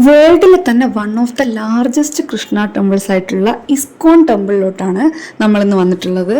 വേൾഡിലെ തന്നെ one of the largest Krishna temples ആയിട്ടുള്ള ഇസ്കോൺ ടെമ്പിളിലോട്ടാണ് നമ്മളിന്ന് വന്നിട്ടുള്ളത്.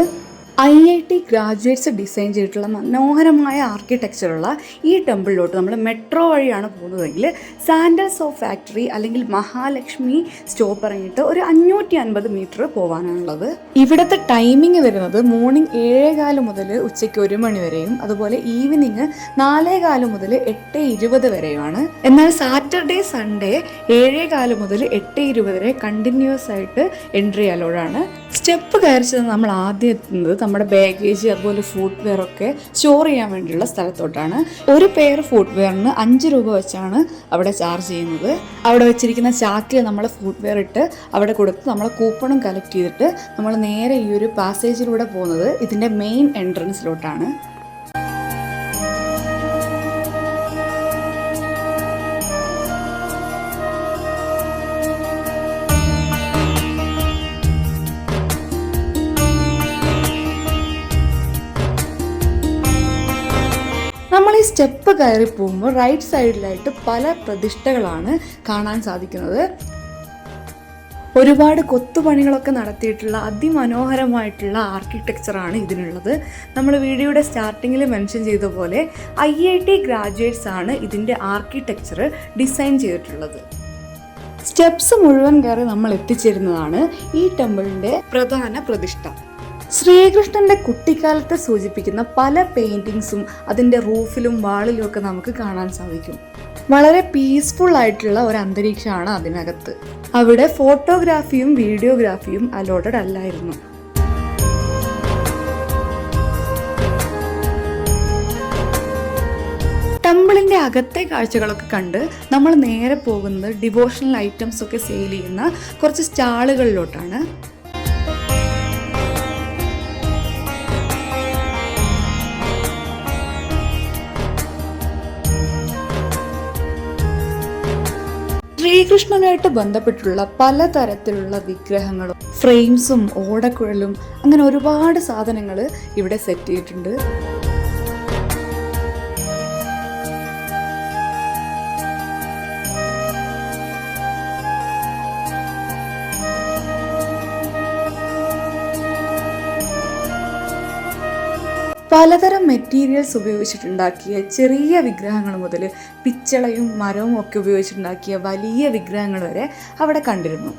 IIT ഗ്രാജുവേറ്റ്സ് ഡിസൈൻ ചെയ്തിട്ടുള്ള മനോഹരമായ ആർക്കിടെക്ചറുള്ള ഈ ടെമ്പിളിലോട്ട് നമ്മൾ മെട്രോ വഴിയാണ് പോകുന്നതെങ്കിൽ സാൻഡൽസ് ഓഫ് ഫാക്ടറി അല്ലെങ്കിൽ മഹാലക്ഷ്മി സ്റ്റോപ്പ് ഇറങ്ങിയിട്ട് ഒരു 550 മീറ്റർ പോകാനാണുള്ളത്. ഇവിടുത്തെ ടൈമിംഗ് വരുന്നത് മോർണിംഗ് 7:15 മുതൽ ഉച്ചയ്ക്ക് 1 മണി വരെയും അതുപോലെ ഈവനിങ് 4:15 മുതൽ 8:20 വരെയുമാണ്. എന്നാൽ സാറ്റർഡേ സൺഡേ 7:15 മുതൽ 8:20 വരെ കണ്ടിന്യൂസ് ആയിട്ട് എൻട്രി അലോഡാണ്. സ്റ്റെപ്പ് കയറിച്ചത് നമ്മൾ ആദ്യം എത്തുന്നത് നമ്മുടെ ബാഗേജ് അതുപോലെ ഫുഡ് വെയർ ഒക്കെ സ്റ്റോർ ചെയ്യാൻ വേണ്ടിയുള്ള സ്ഥലത്തോട്ടാണ്. ഒരു പെയർ ഫുഡ് വെയറിന് 5 രൂപ വെച്ചാണ് അവിടെ ചാർജ് ചെയ്യുന്നത്. അവിടെ വെച്ചിരിക്കുന്ന ചാക്കിൽ നമ്മൾ ഫുഡ് വെയർ ഇട്ട് അവിടെ കൊടുത്ത് നമ്മളെ കൂപ്പണും കളക്ട് ചെയ്തിട്ട് നമ്മൾ നേരെ ഈ ഒരു പാസേജിലൂടെ പോകുന്നത് ഇതിൻ്റെ മെയിൻ എൻട്രൻസിലോട്ടാണ്. നമ്മൾ ഈ സ്റ്റെപ്പ് കയറി പോകുമ്പോൾ റൈറ്റ് സൈഡിലായിട്ട് പല പ്രതിഷ്ഠകളാണ് കാണാൻ സാധിക്കുന്നത്. ഒരുപാട് കൊത്തുപണികളൊക്കെ നടത്തിയിട്ടുള്ള അതിമനോഹരമായിട്ടുള്ള ആർക്കിടെക്ചറാണ് ഇതിനുള്ളത്. നമ്മൾ വീഡിയോയുടെ സ്റ്റാർട്ടിങ്ങിൽ മെൻഷൻ ചെയ്ത പോലെ IIT ഗ്രാജുവേറ്റ്സ് ആണ് ഇതിൻ്റെ ആർക്കിടെക്ചർ ഡിസൈൻ ചെയ്തിട്ടുള്ളത്. സ്റ്റെപ്സ് മുഴുവൻ കയറി നമ്മൾ എത്തിച്ചേരുന്നതാണ് ഈ ടെമ്പിളിൻ്റെ പ്രധാന പ്രതിഷ്ഠ. ശ്രീകൃഷ്ണന്റെ കുട്ടിക്കാലത്തെ സൂചിപ്പിക്കുന്ന പല പെയിന്റിങ്സും അതിൻ്റെ റൂഫിലും വാളിലും ഒക്കെ നമുക്ക് കാണാൻ സാധിക്കും. വളരെ പീസ്ഫുൾ ആയിട്ടുള്ള ഒരു അന്തരീക്ഷമാണ് അതിനകത്ത്. അവിടെ ഫോട്ടോഗ്രാഫിയും വീഡിയോഗ്രാഫിയും അലോഡഡ് അല്ലായിരുന്നു. ടെമ്പിളിൻ്റെ അകത്തെ കാഴ്ചകളൊക്കെ കണ്ട് നമ്മൾ നേരെ പോകുന്നത് ഡിവോഷണൽ ഐറ്റംസ് ഒക്കെ സെയിൽ ചെയ്യുന്ന കുറച്ച് സ്റ്റാളുകളിലോട്ടാണ്. ശ്രീകൃഷ്ണനായിട്ട് ബന്ധപ്പെട്ടുള്ള പലതരത്തിലുള്ള വിഗ്രഹങ്ങളും ഫ്രെയിംസും ഓടക്കുഴലും അങ്ങനെ ഒരുപാട് സാധനങ്ങൾ ഇവിടെ സെറ്റ് ചെയ്തിട്ടുണ്ട്. പലതരം മെറ്റീരിയൽസ് ഉപയോഗിച്ചിട്ടുണ്ടാക്കിയ ചെറിയ വിഗ്രഹങ്ങൾ മുതൽ പിച്ചളയും മരവും ഒക്കെ ഉപയോഗിച്ചിട്ടുണ്ടാക്കിയ വലിയ വിഗ്രഹങ്ങൾ വരെ അവിടെ കണ്ടിരുന്നു.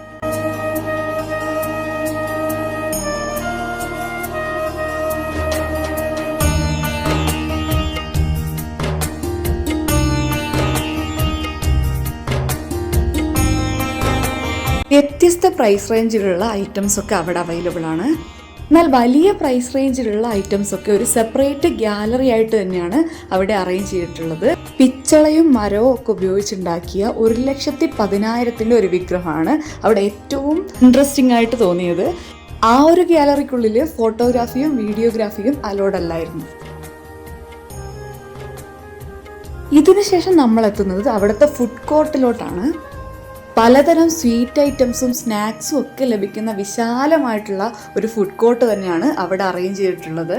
വ്യത്യസ്ത പ്രൈസ് റേഞ്ചിലുള്ള ഐറ്റംസ് ഒക്കെ അവിടെ അവൈലബിൾ ആണ്. എന്നാൽ വലിയ പ്രൈസ് റേഞ്ചിലുള്ള ഐറ്റംസ് ഒക്കെ ഒരു സെപ്പറേറ്റ് ഗ്യാലറി ആയിട്ട് തന്നെയാണ് അവിടെ അറേഞ്ച് ചെയ്തിട്ടുള്ളത്. പിച്ചളയും മരവും ഒക്കെ ഉപയോഗിച്ചുണ്ടാക്കിയ 1,10,000 ഒരു വിഗ്രഹമാണ് അവിടെ ഏറ്റവും ഇൻട്രസ്റ്റിംഗ് ആയിട്ട് തോന്നിയത്. ആ ഒരു ഗ്യാലറിക്കുള്ളിൽ ഫോട്ടോഗ്രാഫിയും വീഡിയോഗ്രാഫിയും അലോഡ് അല്ലായിരുന്നു. ഇതിനുശേഷം നമ്മൾ എത്തുന്നത് അവിടുത്തെ ഫുഡ് കോർട്ടിലോട്ടാണ്. പലതരം സ്വീറ്റ് ഐറ്റംസും സ്നാക്സും ഒക്കെ ലഭിക്കുന്ന വിശാലമായിട്ടുള്ള ഒരു ഫുഡ് കോർട്ട് തന്നെയാണ് അവിടെ അറേഞ്ച് ചെയ്തിട്ടുള്ളത്.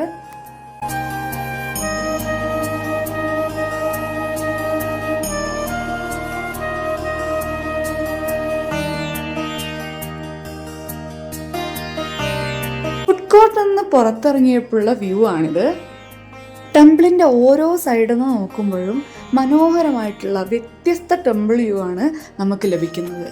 ഫുഡ് കോർട്ടിൽ നിന്ന് പുറത്തിറങ്ങിയപ്പോഴുള്ള വ്യൂ ആണിത്. ടെമ്പിളിൻ്റെ ഓരോ സൈഡിൽ നിന്ന് നോക്കുമ്പോഴും മനോഹരമായിട്ടുള്ള വ്യത്യസ്ത ടെമ്പിൾ വ്യൂ ആണ് നമുക്ക് ലഭിക്കുന്നത്.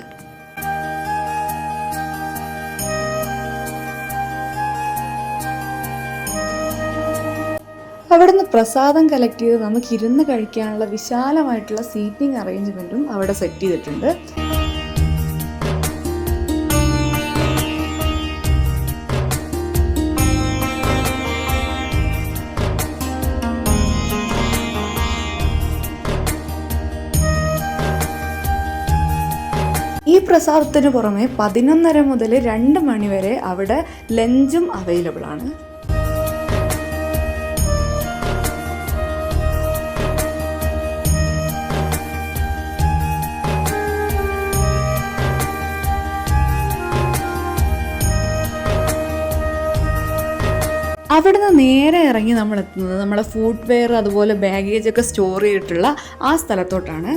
അവിടുന്ന് പ്രസാദം കളക്ട് ചെയ്ത് നമുക്ക് ഇരുന്ന് കഴിക്കാനുള്ള വിശാലമായിട്ടുള്ള സീറ്റിംഗ് അറേഞ്ച്മെൻറ്റും അവിടെ സെറ്റ് ചെയ്തിട്ടുണ്ട്. ഈ പ്രസാദത്തിന് പുറമെ 11:30 മുതൽ 2 മണി വരെ അവിടെ ലഞ്ചും അവൈലബിൾ ആണ്. അവിടുന്ന് നേരെ ഇറങ്ങി നമ്മൾ എത്തുന്നത് നമ്മളെ ഫുഡ് വെയർ അതുപോലെ ബാഗേജ് ഒക്കെ സ്റ്റോർ ചെയ്തിട്ടുള്ള ആ സ്ഥലത്തോട്ടാണ്.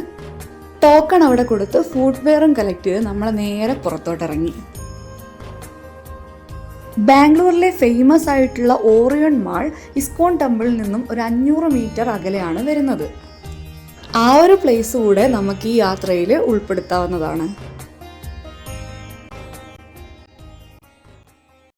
ടോക്കൺ അവിടെ കൊടുത്ത് ഫുഡ് വെയറും കളക്ട് ചെയ്ത് നമ്മൾ നേരെ പുറത്തോട്ടിറങ്ങി. ബാംഗ്ലൂരിലെ ഫേമസ് ആയിട്ടുള്ള ഓറിയൺ മാൾ ഇസ്കോൺ ടെമ്പിളിൽ നിന്നും ഒരു 500 മീറ്റർ അകലെയാണ് വരുന്നത്. ആ ഒരു പ്ലേസ് കൂടെ നമുക്ക് ഈ യാത്രയിൽ ഉൾപ്പെടുത്താവുന്നതാണ്.